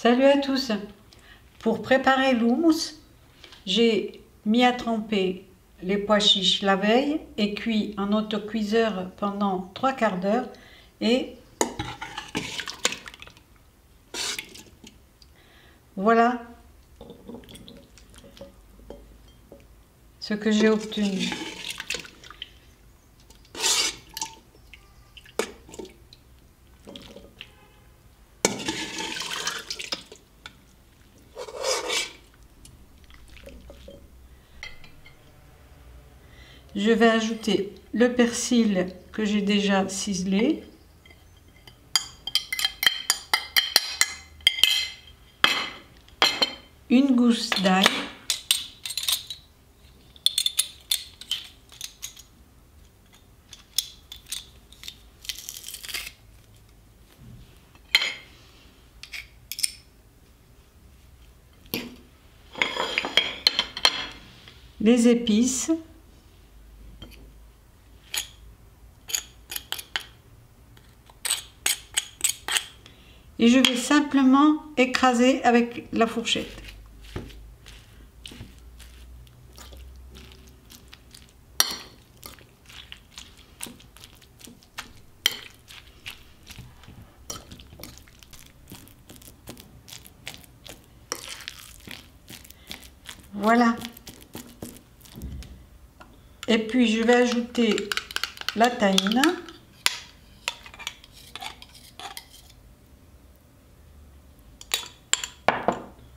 Salut à tous! Pour préparer l'houmous, j'ai mis à tremper les pois chiches la veille et cuit en autocuiseur pendant 3/4 d'heure et voilà ce que j'ai obtenu. Je vais ajouter le persil que j'ai déjà ciselé. Une gousse d'ail. Les épices. Et je vais simplement écraser avec la fourchette. Voilà. Et puis je vais ajouter la tahine.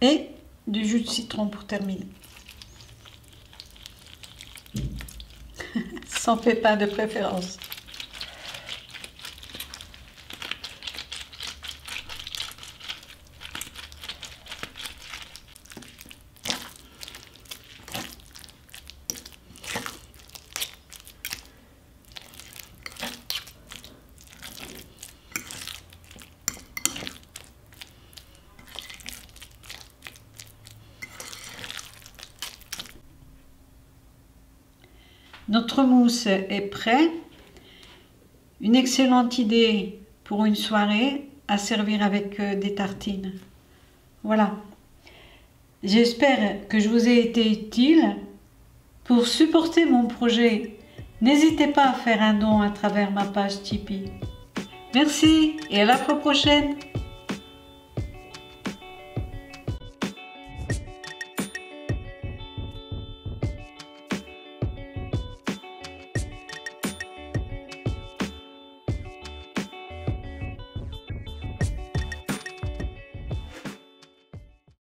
Et du jus de citron pour terminer. Sans pépins de préférence. Notre mousse est prêt. Une excellente idée pour une soirée à servir avec des tartines. Voilà. J'espère que je vous ai été utile. Pour supporter mon projet, n'hésitez pas à faire un don à travers ma page Tipeee. Merci et à la fois prochaine.